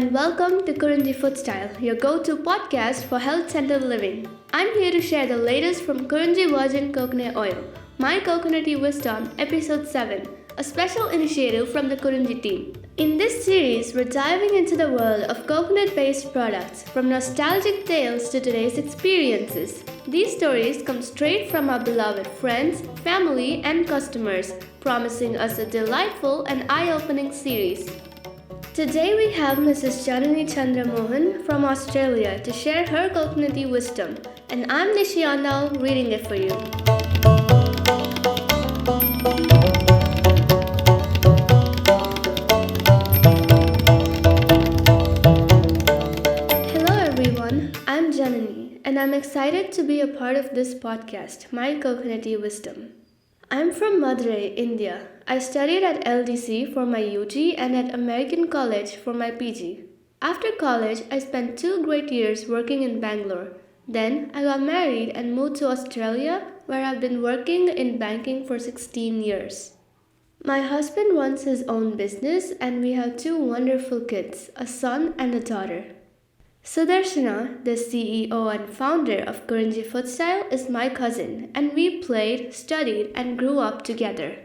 and welcome to Kurinzi FOODSTYLE, your go-to podcast for health-centered living. I'm here to share the latest from Kurinzi Virgin Coconut Oil, My Coconutty Wisdom, Episode 7, a special initiative from the Kurinzi team. In this series, we're diving into the world of coconut-based products, from nostalgic tales to today's experiences. These stories come straight from our beloved friends, family, and customers, promising us a delightful and eye-opening series. Today we have Mrs. Janani Chandramohan from Australia to share her coconutty wisdom, and I'm Nishiana reading it for you. Hello everyone, I'm Janani, and I'm excited to be a part of this podcast, My Coconutty Wisdom. I'm from Madurai, India. I studied at LDC for my UG and at American College for my PG. After college, I spent 2 great years working in Bangalore. Then, I got married and moved to Australia, where I've been working in banking for 16 years. My husband runs his own business, and we have 2 wonderful kids, a son and a daughter. Sudarshana, the CEO and founder of Kurinzi FOODSTYLE, is my cousin, and we played, studied, and grew up together.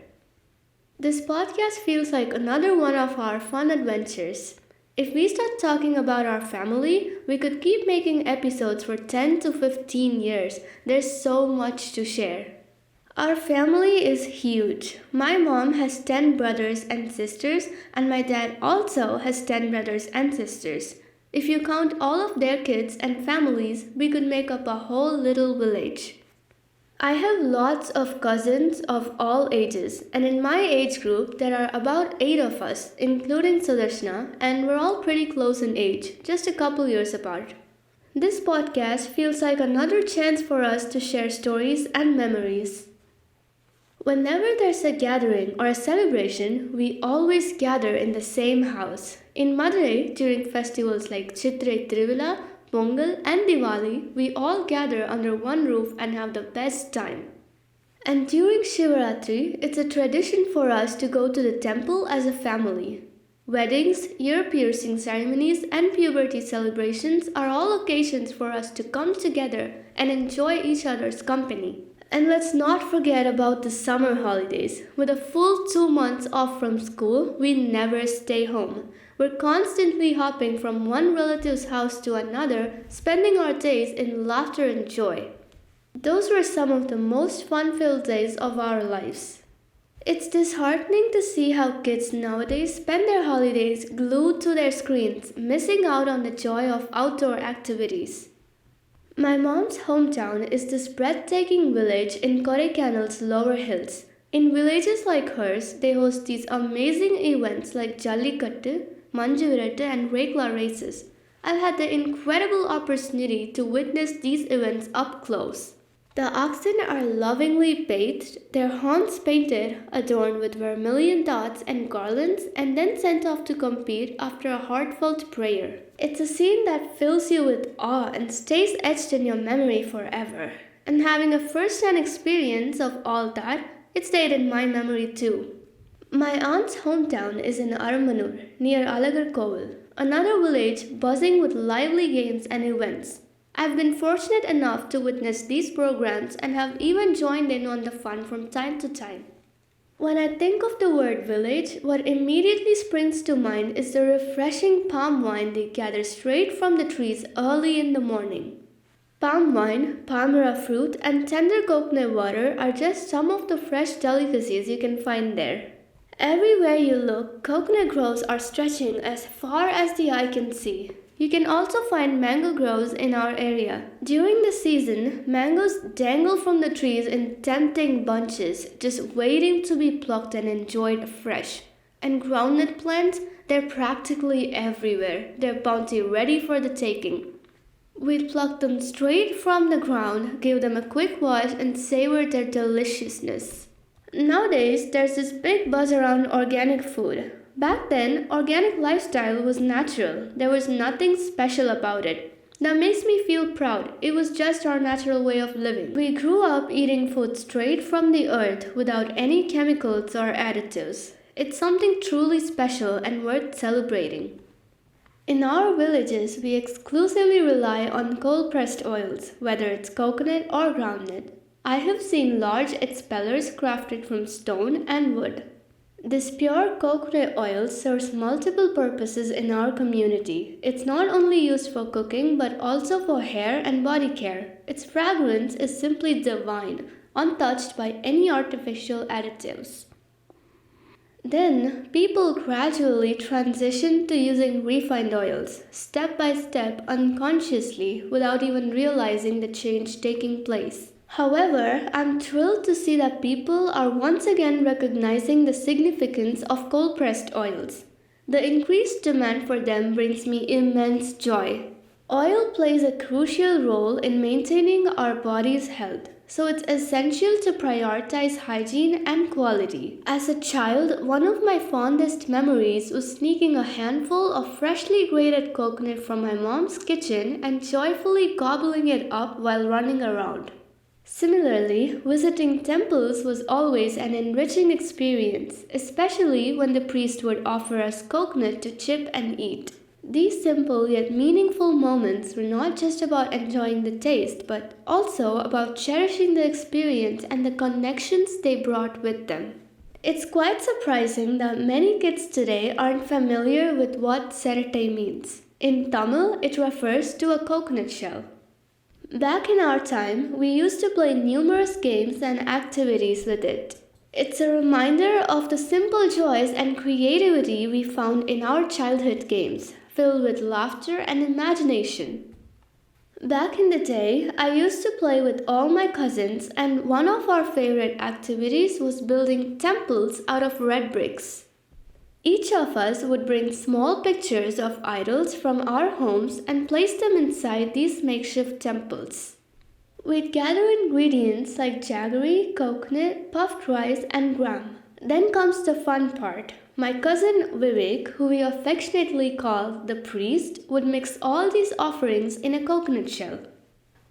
This podcast feels like another one of our fun adventures. If we start talking about our family, we could keep making episodes for 10 to 15 years. There's so much to share. Our family is huge. My mom has 10 brothers and sisters, and my dad also has 10 brothers and sisters. If you count all of their kids and families, we could make up a whole little village. I have lots of cousins of all ages, and in my age group, there are about 8 of us, including Sudarshana, and we're all pretty close in age, just a couple years apart. This podcast feels like another chance for us to share stories and memories. Whenever there's a gathering or a celebration, we always gather in the same house. In Madurai, during festivals like Chitrai Tiruvilla, Pongal, and Diwali, we all gather under one roof and have the best time. And during Shivaratri, it's a tradition for us to go to the temple as a family. Weddings, ear-piercing ceremonies, and puberty celebrations are all occasions for us to come together and enjoy each other's company. And let's not forget about the summer holidays. With a full 2 months off from school, we never stay home. We're constantly hopping from one relative's house to another, spending our days in laughter and joy. Those were some of the most fun-filled days of our lives. It's disheartening to see how kids nowadays spend their holidays glued to their screens, missing out on the joy of outdoor activities. My mom's hometown is this breathtaking village in Kodaikanal's lower hills. In villages like hers, they host these amazing events like Jallikattu, Manju Virattu, and Rekla races. I've had the incredible opportunity to witness these events up close. The oxen are lovingly bathed, their horns painted, adorned with vermilion dots and garlands, and then sent off to compete after a heartfelt prayer. It's a scene that fills you with awe and stays etched in your memory forever. And having a first-hand experience of all that, it stayed in my memory too. My aunt's hometown is in Aramanur, near Alagarkovil, another village buzzing with lively games and events. I've been fortunate enough to witness these programs and have even joined in on the fun from time to time. When I think of the word village, what immediately springs to mind is the refreshing palm wine they gather straight from the trees early in the morning. Palm wine, palmyra fruit, and tender coconut water are just some of the fresh delicacies you can find there. Everywhere you look, coconut groves are stretching as far as the eye can see. You can also find mango groves in our area. During the season, mangoes dangle from the trees in tempting bunches, just waiting to be plucked and enjoyed fresh. And groundnut plants, they're practically everywhere, their bounty ready for the taking. We'd pluck them straight from the ground, give them a quick wash, and savor their deliciousness. Nowadays, there's this big buzz around organic food. Back then, organic lifestyle was natural. There was nothing special about it. That makes me feel proud. It was just our natural way of living. We grew up eating food straight from the earth without any chemicals or additives. It's something truly special and worth celebrating. In our villages, we exclusively rely on cold-pressed oils, whether it's coconut or groundnut. I have seen large expellers crafted from stone and wood. This pure coconut oil serves multiple purposes in our community. It's not only used for cooking but also for hair and body care. Its fragrance is simply divine, untouched by any artificial additives. Then, people gradually transitioned to using refined oils, step by step, unconsciously, without even realizing the change taking place. However, I'm thrilled to see that people are once again recognizing the significance of cold pressed oils. The increased demand for them brings me immense joy. Oil plays a crucial role in maintaining our body's health, so it's essential to prioritize hygiene and quality. As a child, one of my fondest memories was sneaking a handful of freshly grated coconut from my mom's kitchen and joyfully gobbling it up while running around. Similarly, visiting temples was always an enriching experience, especially when the priest would offer us coconut to chip and eat. These simple yet meaningful moments were not just about enjoying the taste, but also about cherishing the experience and the connections they brought with them. It's quite surprising that many kids today aren't familiar with what serete means. In Tamil, it refers to a coconut shell. Back in our time, we used to play numerous games and activities with it. It's a reminder of the simple joys and creativity we found in our childhood games, filled with laughter and imagination. Back in the day, I used to play with all my cousins, and one of our favorite activities was building temples out of red bricks. Each of us would bring small pictures of idols from our homes and place them inside these makeshift temples. We'd gather ingredients like jaggery, coconut, puffed rice, and gram. Then comes the fun part. My cousin Vivek, who we affectionately call the priest, would mix all these offerings in a coconut shell.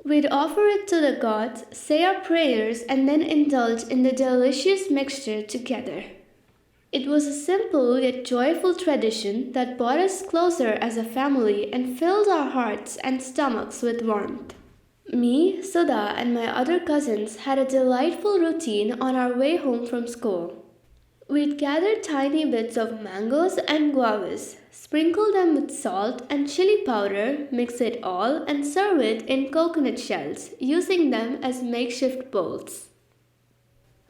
We'd offer it to the gods, say our prayers, and then indulge in the delicious mixture together. It was a simple yet joyful tradition that brought us closer as a family and filled our hearts and stomachs with warmth. Me, Sudha, and my other cousins had a delightful routine on our way home from school. We'd gather tiny bits of mangoes and guavas, sprinkle them with salt and chili powder, mix it all, and serve it in coconut shells, using them as makeshift bowls.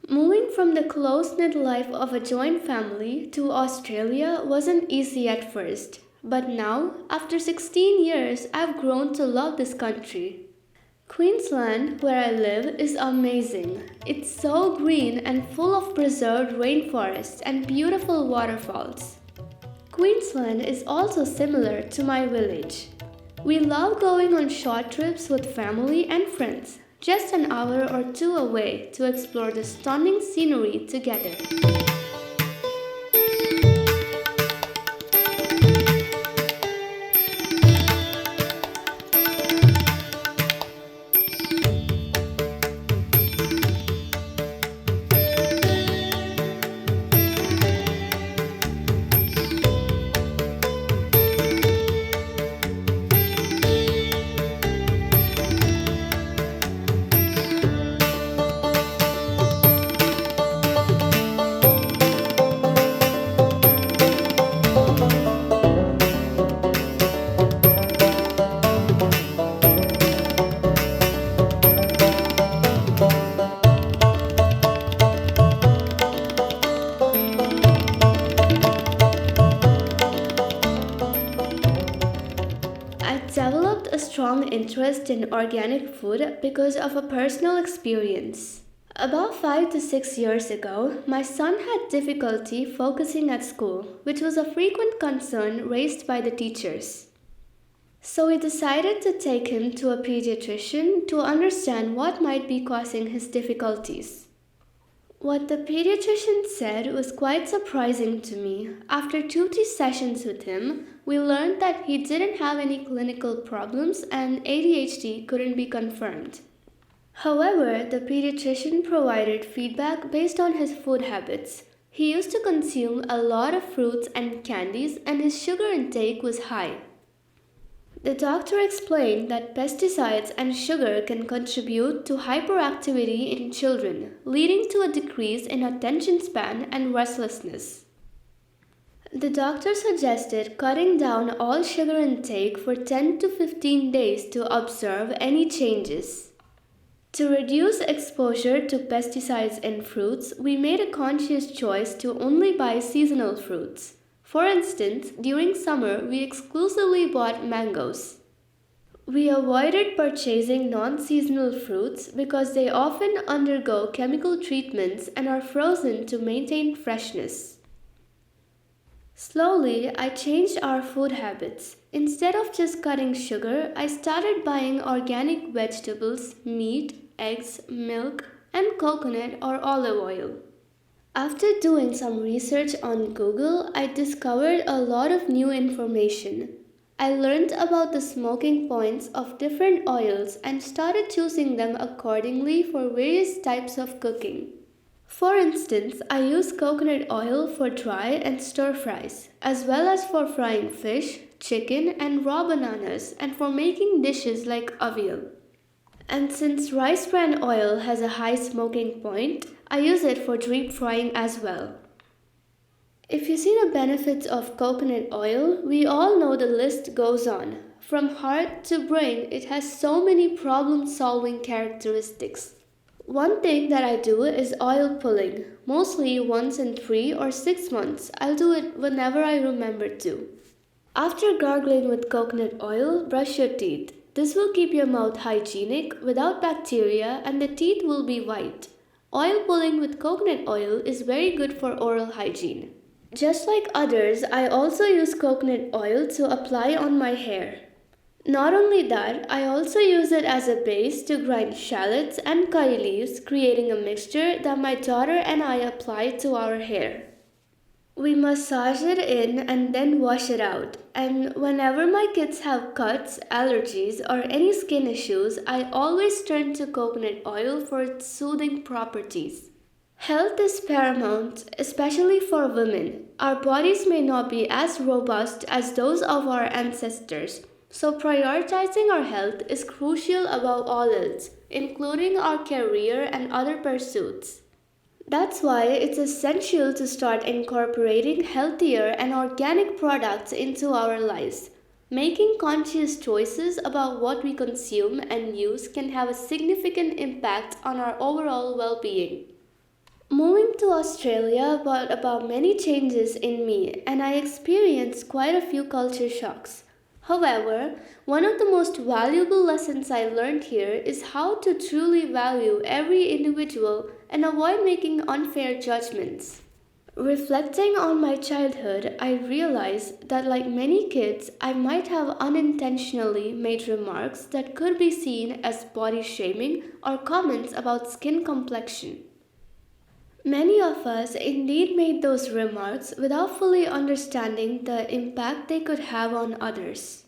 Moving from the close-knit life of a joint family to Australia wasn't easy at first, but now, after 16 years, I've grown to love this country. Queensland, where I live, is amazing. It's so green and full of preserved rainforests and beautiful waterfalls. Queensland is also similar to my village. We love going on short trips with family and friends, just an hour or two away to explore the stunning scenery together. Developed a strong interest in organic food because of a personal experience. About 5 to 6 years ago, my son had difficulty focusing at school, which was a frequent concern raised by the teachers. So we decided to take him to a pediatrician to understand what might be causing his difficulties. What the pediatrician said was quite surprising to me. After 2 sessions with him, we learned that he didn't have any clinical problems and ADHD couldn't be confirmed. However, the pediatrician provided feedback based on his food habits. He used to consume a lot of fruits and candies and his sugar intake was high. The doctor explained that pesticides and sugar can contribute to hyperactivity in children, leading to a decrease in attention span and restlessness. The doctor suggested cutting down all sugar intake for 10 to 15 days to observe any changes. To reduce exposure to pesticides in fruits, we made a conscious choice to only buy seasonal fruits. For instance, during summer, we exclusively bought mangoes. We avoided purchasing non-seasonal fruits because they often undergo chemical treatments and are frozen to maintain freshness. Slowly, I changed our food habits. Instead of just cutting sugar, I started buying organic vegetables, meat, eggs, milk, and coconut or olive oil. After doing some research on Google, I discovered a lot of new information. I learned about the smoking points of different oils and started choosing them accordingly for various types of cooking. For instance, I use coconut oil for dry and stir fries, as well as for frying fish, chicken, and raw bananas, and for making dishes like avial. And since rice bran oil has a high smoking point, I use it for deep frying as well. If you see the benefits of coconut oil, we all know the list goes on. From heart to brain, it has so many problem-solving characteristics. One thing that I do is oil pulling. Mostly once in 3 or 6 months. I'll do it whenever I remember to. After gargling with coconut oil, brush your teeth. This will keep your mouth hygienic, without bacteria, and the teeth will be white. Oil pulling with coconut oil is very good for oral hygiene. Just like others, I also use coconut oil to apply on my hair. Not only that, I also use it as a base to grind shallots and curry leaves, creating a mixture that my daughter and I apply to our hair. We massage it in and then wash it out. And whenever my kids have cuts, allergies, or any skin issues, I always turn to coconut oil for its soothing properties. Health is paramount, especially for women. Our bodies may not be as robust as those of our ancestors, so prioritizing our health is crucial above all else, including our career and other pursuits. That's why it's essential to start incorporating healthier and organic products into our lives. Making conscious choices about what we consume and use can have a significant impact on our overall well-being. Moving to Australia brought about many changes in me, and I experienced quite a few culture shocks. However, one of the most valuable lessons I learned here is how to truly value every individual and avoid making unfair judgments. Reflecting on my childhood, I realized that like many kids, I might have unintentionally made remarks that could be seen as body shaming or comments about skin complexion. Many of us indeed made those remarks without fully understanding the impact they could have on others.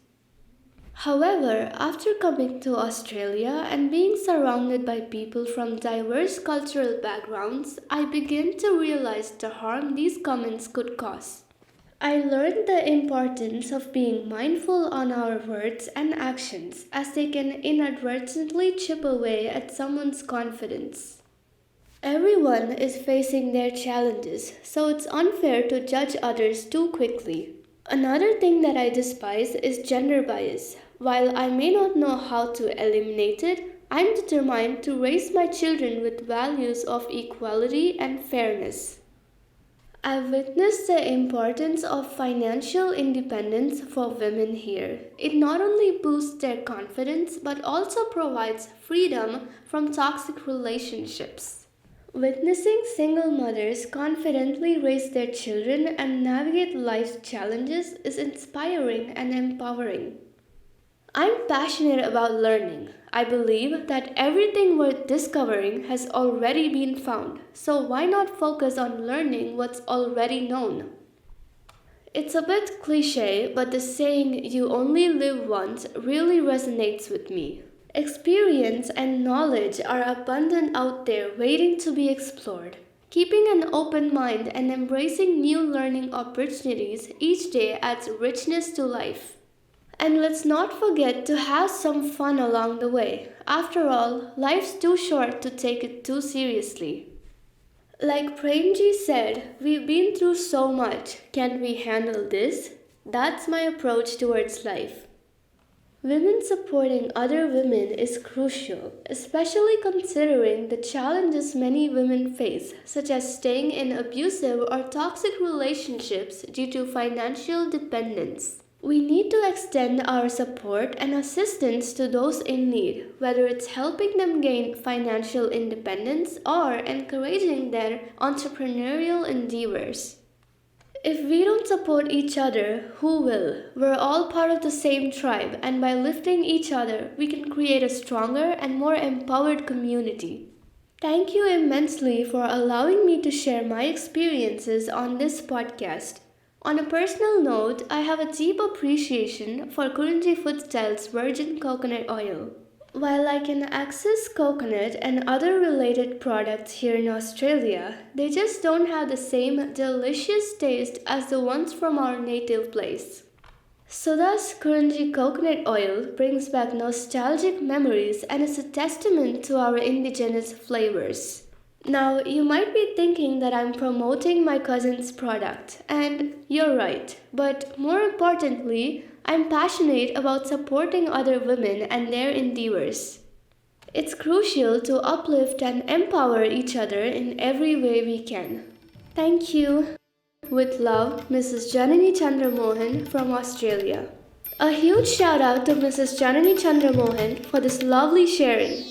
However, after coming to Australia and being surrounded by people from diverse cultural backgrounds, I began to realize the harm these comments could cause. I learned the importance of being mindful on our words and actions, as they can inadvertently chip away at someone's confidence. Everyone is facing their challenges, so it's unfair to judge others too quickly. Another thing that I despise is gender bias. While I may not know how to eliminate it, I'm determined to raise my children with values of equality and fairness. I've witnessed the importance of financial independence for women here. It not only boosts their confidence but also provides freedom from toxic relationships. Witnessing single mothers confidently raise their children and navigate life's challenges is inspiring and empowering. I'm passionate about learning. I believe that everything worth discovering has already been found, so why not focus on learning what's already known? It's a bit cliche, but the saying, "you only live once," really resonates with me. Experience and knowledge are abundant out there waiting to be explored. Keeping an open mind and embracing new learning opportunities each day adds richness to life. And let's not forget to have some fun along the way. After all, life's too short to take it too seriously. Like Premji said, we've been through so much. Can we handle this? That's my approach towards life. Women supporting other women is crucial, especially considering the challenges many women face, such as staying in abusive or toxic relationships due to financial dependence. We need to extend our support and assistance to those in need, whether it's helping them gain financial independence or encouraging their entrepreneurial endeavors. If we don't support each other, who will? We're all part of the same tribe, and by lifting each other, we can create a stronger and more empowered community. Thank you immensely for allowing me to share my experiences on this podcast. On a personal note, I have a deep appreciation for Kurinzi FOODSTYLE's virgin coconut oil. While I can access coconut and other related products here in Australia, they just don't have the same delicious taste as the ones from our native place. So thus, Kurinzi coconut oil brings back nostalgic memories and is a testament to our indigenous flavors. Now, you might be thinking that I'm promoting my cousin's product, and you're right. But more importantly, I'm passionate about supporting other women and their endeavors. It's crucial to uplift and empower each other in every way we can. Thank you. With love, Mrs. Janani Chandramohan from Australia. A huge shout out to Mrs. Janani Chandramohan for this lovely sharing.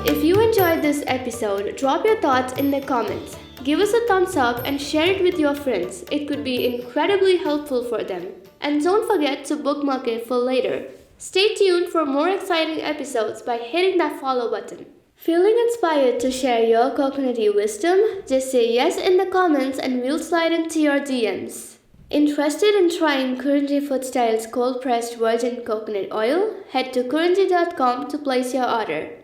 If you enjoyed this episode, drop your thoughts in the comments. Give us a thumbs up and share it with your friends. It could be incredibly helpful for them. And don't forget to bookmark it for later. Stay tuned for more exciting episodes by hitting that follow button. Feeling inspired to share your coconutty wisdom? Just say yes in the comments and we'll slide into your DMs. Interested in trying Kurinzi FOODSTYLE's cold-pressed virgin coconut oil? Head to kurinzi.com to place your order.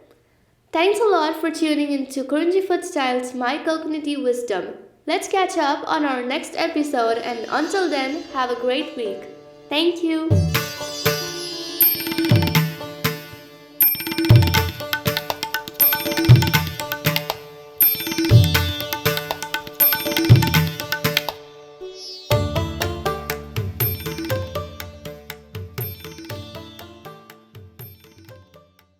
Thanks a lot for tuning into Kurinzi FOODSTYLE's My Coconutty Wisdom. Let's catch up on our next episode, and until then, have a great week. Thank you.